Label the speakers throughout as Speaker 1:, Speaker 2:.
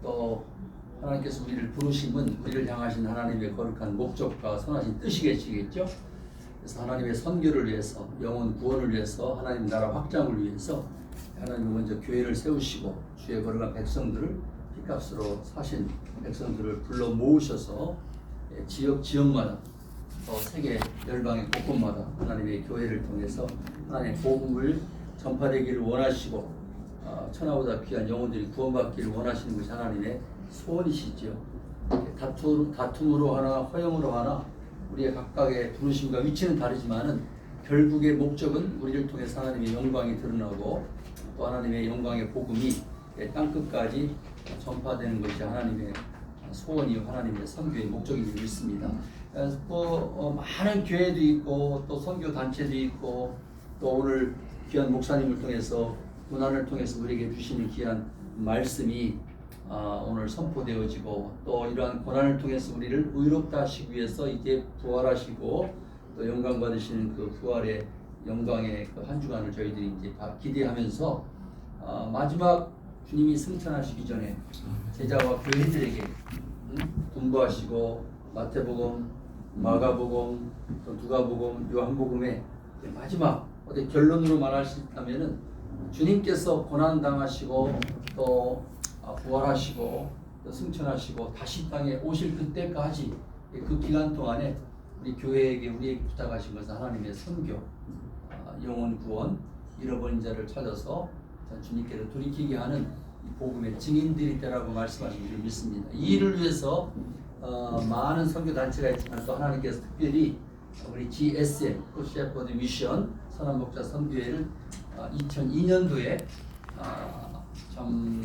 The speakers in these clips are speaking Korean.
Speaker 1: 또 하나님께서 우리를 부르심은 우리를 향하신 하나님의 거룩한 목적과 선하신 뜻이겠죠. 그래서 하나님의 선교를 위해서, 영혼 구원을 위해서, 하나님 나라 확장을 위해서 하나님은 먼저 교회를 세우시고 주의 거룩한 백성들을 피값으로 사신 백성들을 불러 모으셔서 지역마다 또 세계 열방의 곳곳마다 하나님의 교회를 통해서 하나님의 복음을 전파되기를 원하시고 천하보다 귀한 영혼들이 구원받기를 원하시는 것이 하나님의 소원이시지요. 다툼으로 하나 허영으로 하나 우리의 각각의 부르심과 위치는 다르지만은 결국의 목적은 우리를 통해서 하나님의 영광이 드러나고 또 하나님의 영광의 복음이 땅끝까지 전파되는 것이 하나님의 소원이요 하나님의 선교의 목적인 줄 믿습니다. 또 많은 교회도 있고 또 선교 단체도 있고 또 오늘 귀한 목사님을 통해서 고난을 통해서 우리에게 주시는 귀한 말씀이 오늘 선포되어지고 또 이러한 고난을 통해서 우리를 의롭다 하시기 위해서 이제 부활하시고 또 영광 받으시는 그 부활의 영광의 그 한 주간을 저희들이 이제 다 기대하면서 마지막 주님이 승천하시기 전에 제자와 교회들에게 분부하시고 마태복음, 마가복음, 또 누가복음, 요한복음의 마지막 어디 결론으로 말할 수 있다면은 주님께서 고난 당하시고 또 부활하시고 또 승천하시고 다시 땅에 오실 그때까지 그 기간 동안에 우리 교회에게 우리에게 부탁하신 것은 하나님의 선교, 영혼 구원, 잃어버린 자를 찾아서 주님께로 돌이키게 하는 복음의 증인들이 되라고 말씀하신 줄 믿습니다. 이 일을 위해서 많은 선교 단체가 있지만 또 하나님께서 특별히 우리 GSM, Good Shepherd Mission 선한 목자 선교회를 2002년도에 참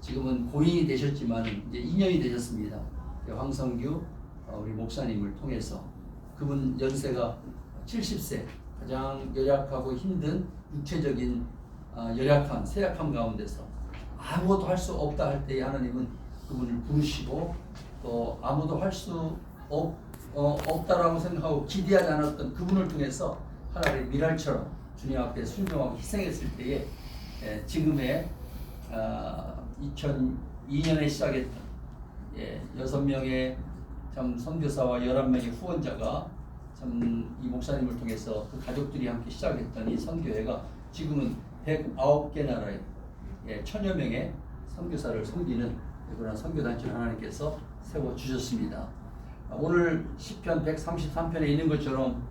Speaker 1: 지금은 고인이 되셨지만 이제 2년이 되셨습니다. 황성규 우리 목사님을 통해서 그분 연세가 70세 가장 열약하고 힘든 육체적인 열약한 쇠약함 가운데서 아무것도 할 수 없다 할 때에 하나님은 그분을 부르시고 또 아무도 할 수 없다라고 생각하고 기대하지 않았던 그분을 통해서 하나님의 미랄처럼 주님 앞에 순종하고 희생했을 때에 지금의 2002년에 시작했던 6명의 참 선교사와 11명의 후원자가 참 이 목사님을 통해서 그 가족들이 함께 시작했던 이 선교회가 지금은 109개 나라에 1000여 명의 선교사를 섬기는 그런 선교단체를 하나님께서 세워주셨습니다. 오늘 시편 133편에 있는 것처럼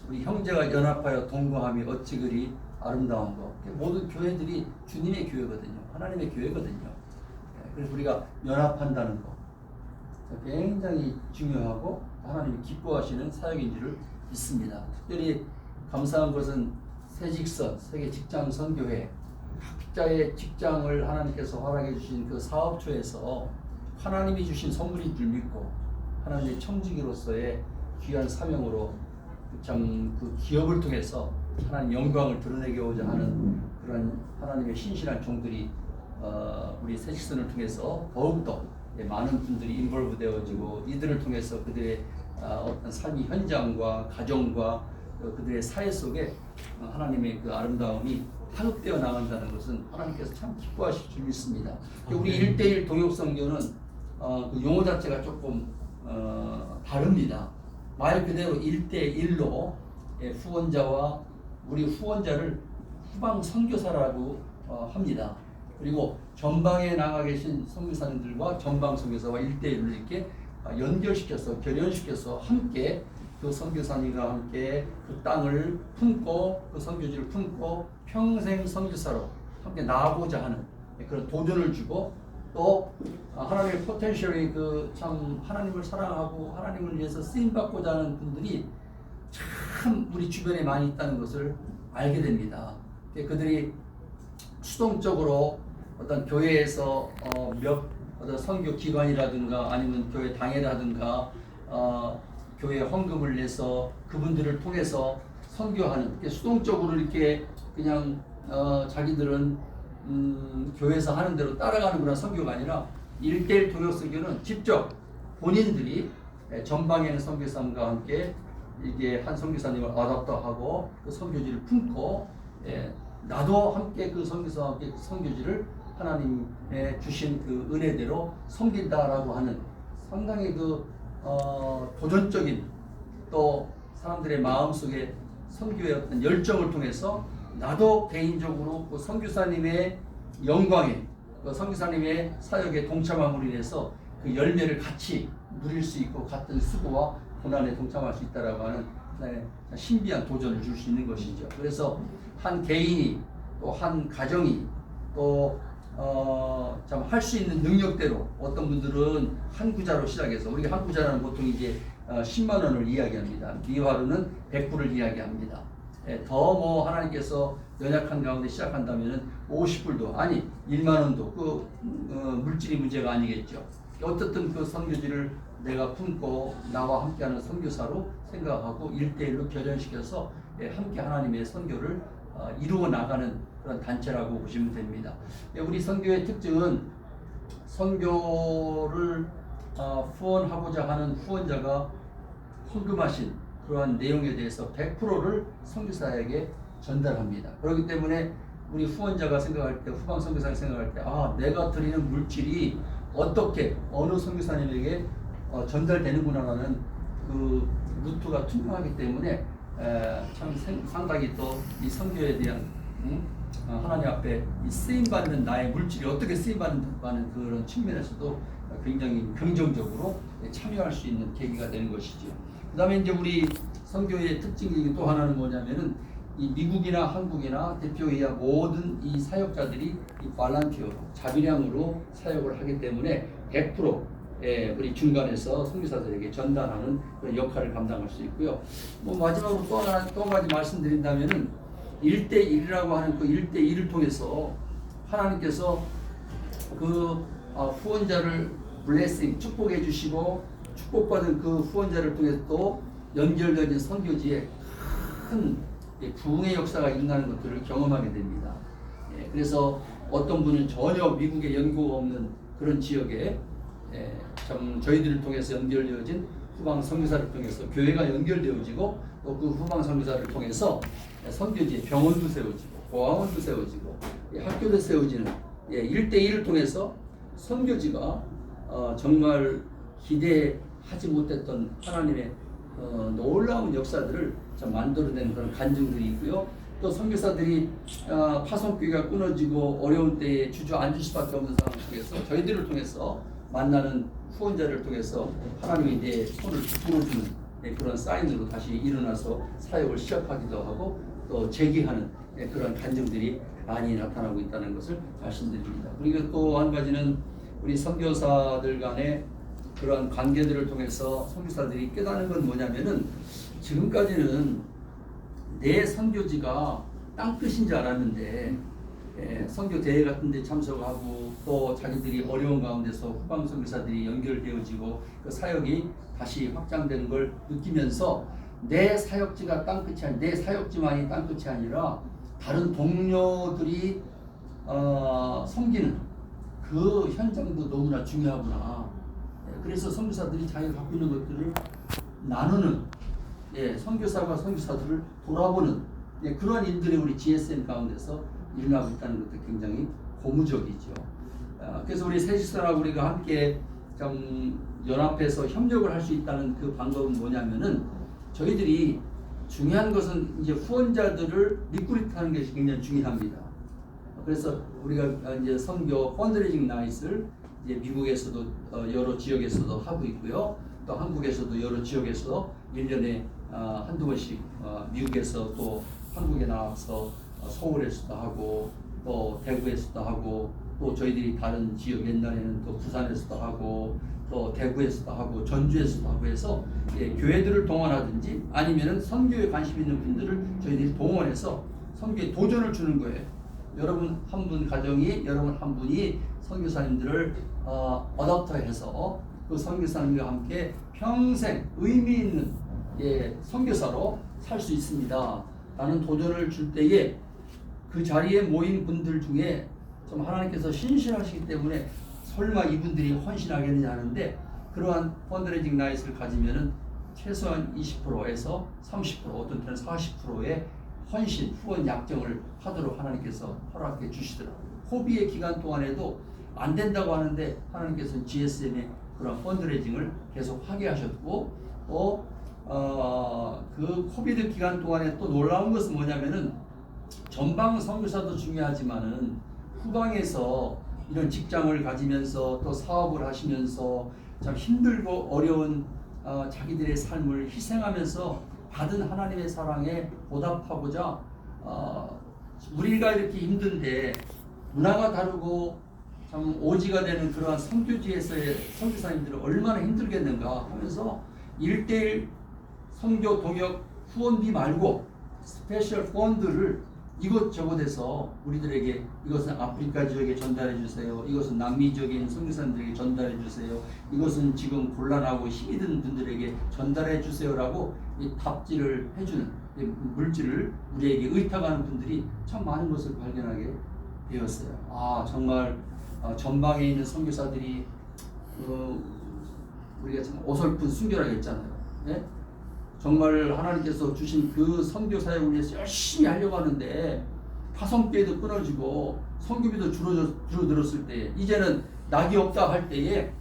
Speaker 1: 우리 형제가 연합하여 동거함이 어찌 그리 아름다운가. 모든 교회들이 주님의 교회거든요. 하나님의 교회거든요. 그래서 우리가 연합한다는 것 굉장히 중요하고 하나님이 기뻐하시는 사역인 줄 믿습니다. 특별히 감사한 것은 새직선, 세계 직장 선교회 각자의 직장을 하나님께서 허락해 주신 그 사업처에서 하나님이 주신 선물인 줄 믿고 하나님의 청지기로서의 귀한 사명으로 참 그 기업을 통해서 하나님 영광을 드러내고자 하는 그런 하나님의 신실한 종들이 우리 새직선을 통해서 더욱더 많은 분들이 인볼브 되어지고 이들을 통해서 그들의 어떤 삶의 현장과 가정과 그들의 사회 속에 하나님의 그 아름다움이 파급되어 나간다는 것은 하나님께서 참 기뻐하실 줄 믿습니다. 우리 1:1 동역선교는 그 용어 자체가 조금 다릅니다. 말 그대로 1:1로 후원자와 우리 후원자를 후방 선교사라고 합니다. 그리고 전방에 나가 계신 선교사님들과 전방 선교사와 1:1로 이렇게 연결시켜서 결연시켜서 함께 그 선교사님과 함께 그 땅을 품고 그 선교지를 품고 평생 선교사로 함께 나아가고자 하는 그런 도전을 주고 또 하나님의 포텐셜이 그 참 하나님을 사랑하고 하나님을 위해서 쓰임 받고자 하는 분들이 참 우리 주변에 많이 있다는 것을 알게 됩니다. 그들이 수동적으로 어떤 교회에서 어떤 선교 기관이라든가 아니면 교회 당회라든가 교회 헌금을 내서 그분들을 통해서 선교하는 수동적으로 이렇게 그냥 자기들은 교회에서 하는 대로 따라가는 그런 선교가 아니라 1:1 동역 선교는 직접 본인들이 전방에 있는 선교사님과 함께 이게 한 선교사님을 어답터하고 그 선교지를 품고 나도 함께 그 선교사와 함께 그 선교지를 하나님의 주신 그 은혜대로 섬긴다라고 하는 상당히 도전적인 또 사람들의 마음속에 선교의 어떤 열정을 통해서 나도 개인적으로 그 선교사님의 영광에 그 선교사님의 사역에 동참함으로 인해서 그 열매를 같이 누릴 수 있고 같은 수고와 고난에 동참할 수 있다라고 하는 신비한 도전을 줄 수 있는 것이죠. 그래서 한 개인이 또 한 가정이 또 참 할 수 있는 능력대로 어떤 분들은 한 구자로 시작해서 우리가 한 구자라는 보통 이제 10만 원을 이야기합니다. 미화로는 100불을 이야기합니다. 더 뭐 하나님께서 연약한 가운데 시작한다면은 50불도 아니 1만 원도 그 물질이 문제가 아니겠죠. 어떻든 그 선교지를 내가 품고 나와 함께하는 선교사로 생각하고 1대1로 교전시켜서 함께 하나님의 선교를 이루어 나가는 그런 단체라고 보시면 됩니다. 우리 선교의 특징은 선교를 후원하고자 하는 후원자가 헌금하신 그러한 내용에 대해서 100%를 선교사에게 전달합니다. 그렇기 때문에 우리 후원자가 생각할 때, 후방 선교사가 생각할 때, 내가 드리는 물질이 어떻게 어느 선교사님에게 전달되는구나라는 그 루트가 투명하기 때문에 참 상당히 또 이 선교에 대한 하나님 앞에 이 쓰임받는 나의 물질이 어떻게 쓰임받는 그런 측면에서도 굉장히 긍정적으로 참여할 수 있는 계기가 되는 것이죠. 그 다음에 이제 우리 선교의 특징 중에 또 하나는 뭐냐면은 이 미국이나 한국이나 대표이하 모든 이 사역자들이 이 발란티어로 자비량으로 사역을 하기 때문에 100% 우리 중간에서 선교사들에게 전달하는 그런 역할을 감당할 수 있고요. 뭐 마지막으로 또 한 가지 말씀드린다면은 1대1이라고 하는 그 1대1을 통해서 하나님께서 그 후원자를 블레싱 축복해 주시고 축복받은 그 후원자를 통해서 또 연결되는 선교지에 큰 부흥의 역사가 일어나는 것들을 경험하게 됩니다. 그래서 어떤 분은 전혀 미국에 연고가 없는 그런 지역에 참 저희들을 통해서 연결되어진 후방 선교사를 통해서 교회가 연결되어지고 또 그 후방 선교사를 통해서 선교지에 병원도 세워지고 고아원도 세워지고 학교도 세워지는 1대1을 통해서 선교지가 정말 기대하지 못했던 하나님의 놀라운 역사들을 만들어내는 그런 간증들이 있고요. 또 선교사들이 파송교회가 끊어지고 어려운 때에 주저앉을 수밖에 없는 상황 속에서 저희들을 통해서 만나는 후원자를 통해서 하나님이 내 손을 풀어주는 그런 사인으로 다시 일어나서 사역을 시작하기도 하고 또 재기하는 그런 간증들이 많이 나타나고 있다는 것을 말씀드립니다. 그리고 또 한 가지는 우리 선교사들 간의 그런 관계들을 통해서 선교사들이 깨닫는 건 뭐냐면은 지금까지는 내 선교지가 땅끝인 줄 알았는데 선교 대회 같은 데 참석하고 또 자기들이 어려운 가운데서 후방 선교사들이 연결되어지고 그 사역이 다시 확장되는 걸 느끼면서 내 사역지가 땅끝이 아니라 내 사역지만이 땅끝이 아니라 다른 동료들이 섬기는 그 현장도 너무나 중요하구나. 그래서 선교사들이 자기가 갖고 있는 것들을 나누는 선교사가 선교사들을 돌아보는 그러한 일들이 우리 GSM 가운데서 일어나고 있다는 것도 굉장히 고무적이죠. 그래서 우리 세식사라고 우리가 함께 좀 연합해서 협력을 할 수 있다는 그 방법은 뭐냐면은 저희들이 중요한 것은 이제 후원자들을 리크루트하는 것이 굉장히 중요합니다. 그래서 우리가 이제 선교 펀드레이징 나잇을 이제 미국에서도 여러 지역에서도 하고 있고요. 또 한국에서도 여러 지역에서 1년에 한두 번씩 미국에서 또 한국에 나와서 서울에서도 하고 또 대구에서도 하고 또 저희들이 다른 지역 옛날에는 또 부산에서도 하고 또 대구에서도 하고 전주에서도 하고 해서 교회들을 동원하든지 아니면은 선교에 관심 있는 분들을 저희들이 동원해서 선교에 도전을 주는 거예요. 여러분 한 분 가정이 여러분 한 분이 선교사님들을 어댑터해서 그 선교사님과 함께 평생 의미 있는 선교사로 살 수 있습니다. 라는 도전을 줄 때에 그 자리에 모인 분들 중에 좀 하나님께서 신실하시기 때문에 설마 이분들이 헌신하겠느냐 하는데 그러한 펀드레이징 나잇을 가지면은 최소한 20%에서 30% 어떤 때는 40%의 헌신 후원 약정을 하도록 하나님께서 허락해 주시더라고요. 코비의 기간 동안에도 안 된다고 하는데 하나님께서는 GSM의 그런 펀드레이징을 계속 하게 하셨고, 그 코비드 기간 동안에 또 놀라운 것은 뭐냐면은 전방 선교사도 중요하지만은 후방에서 이런 직장을 가지면서 또 사업을 하시면서 참 힘들고 어려운 자기들의 삶을 희생하면서 받은 하나님의 사랑에 보답하고자 우리가 이렇게 힘든데 문화가 다르고 참 오지가 되는 그러한 선교지에서의 선교사님들은 얼마나 힘들겠는가 하면서 1:1 선교 동역 후원비 말고 스페셜 펀드를 이것저것에서 우리들에게 이것은 아프리카 지역에 전달해 주세요. 이것은 남미 지역에 있는 선교사님들에게 전달해 주세요. 이것은 지금 곤란하고 힘이 든 분들에게 전달해 주세요라고 이 답지를 해주는 물질을 우리에게 의탁하는 분들이 참 많은 것을 발견하게 되었어요. 정말 전방에 있는 선교사들이 우리가 참 어설픈 순결하게 했잖아요. 네? 정말 하나님께서 주신 그 선교 사역을 위해서 열심히 하려고 하는데 파송비도 끊어지고 선교비도 줄어들었을 때 이제는 낙이 없다 할 때에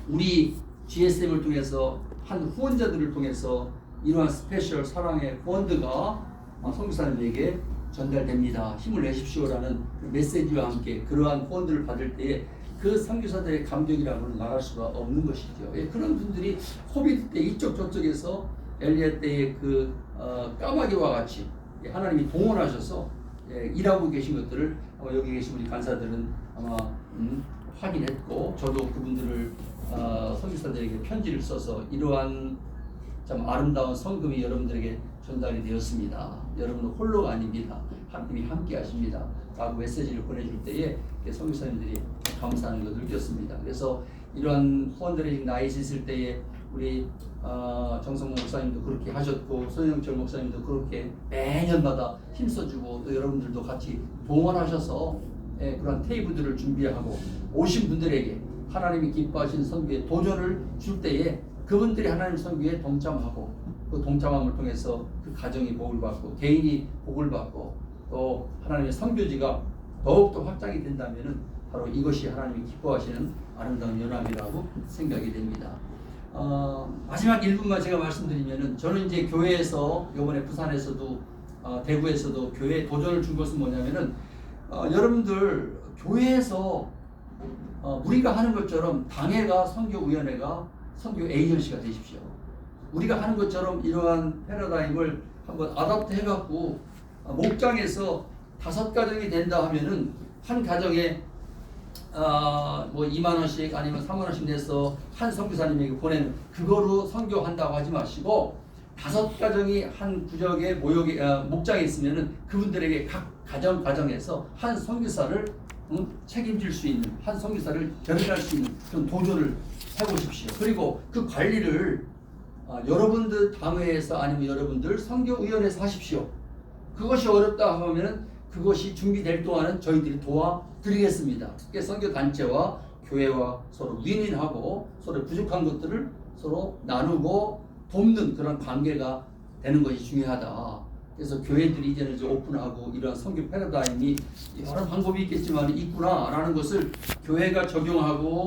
Speaker 1: 우리 GSM을 통해서 한 후원자들을 통해서 이러한 스페셜 사랑의 펀드가 선교사님에게 전달됩니다. 힘을 내십시오라는 메시지와 함께 그러한 펀드를 받을 때에 그 선교사들의 감격이라고는 말할 수가 없는 것이죠. 그런 분들이 코비드 때 이쪽 저쪽에서 엘리야 때의 그 까마귀와 같이 하나님이 동원하셔서 일하고 계신 것들을 여기 계신 우리 간사들은 아마 확인했고, 저도 그분들을 선교사들에게 편지를 써서 이러한 참 아름다운 성금이 여러분들에게 전달이 되었습니다. 여러분은 홀로가 아닙니다. 하나님이 함께 하십니다. 라고 메시지를 보내줄 때에 선교사님들이 감사하는 것을 느꼈습니다. 그래서 이러한 펀드레이징 나이스 있을 때에 우리 정성 목사님도 그렇게 하셨고, 소영철 목사님도 그렇게 매년마다 힘써주고, 또 여러분들도 같이 동원하셔서 그런 테이블들을 준비하고 오신 분들에게 하나님이 기뻐하신 선교에 도전을 줄 때에 그분들이 하나님 선교에 동참하고, 그 동참함을 통해서 그 가정이 복을 받고 개인이 복을 받고 또 하나님의 선교지가 더욱더 확장이 된다면은 바로 이것이 하나님이 기뻐하시는 아름다운 연합이라고 생각이 됩니다. 마지막 1분만 제가 말씀드리면은, 저는 이제 교회에서 이번에 부산에서도 대구에서도 교회에 도전을 준 것은 뭐냐면은 여러분들 교회에서 우리가 하는 것처럼 당회가 선교위원회가 선교 에이전시가 되십시오. 우리가 하는 것처럼 이러한 패러다임을 한번 아답트 해갖고 목장에서 5가정이 된다 하면은 한 가정에 뭐 2만 원씩 아니면 3만 원씩 내서 한 선교사님에게 보내는 그거로 선교한다고 하지 마시고, 5가정이 한 구역에 목장에 있으면은 그분들에게 각 가정에서 한 선교사를 책임질 수 있는, 한 선교사를 견인할 수 있는 그런 도전을 해보십시오. 그리고 그 관리를 여러분들 당회에서 아니면 여러분들 선교위원회에서 하십시오. 그것이 어렵다 하면은 그것이 준비될 동안은 저희들이 도와드리겠습니다. 선교단체와 교회와 서로 윈윈하고 서로 부족한 것들을 서로 나누고 돕는 그런 관계가 되는 것이 중요하다. 그래서 교회들이 이제는 이제 오픈하고 이런 선교 패러다임이 여러 방법이 있겠지만 있구나라는 것을 교회가 적용하고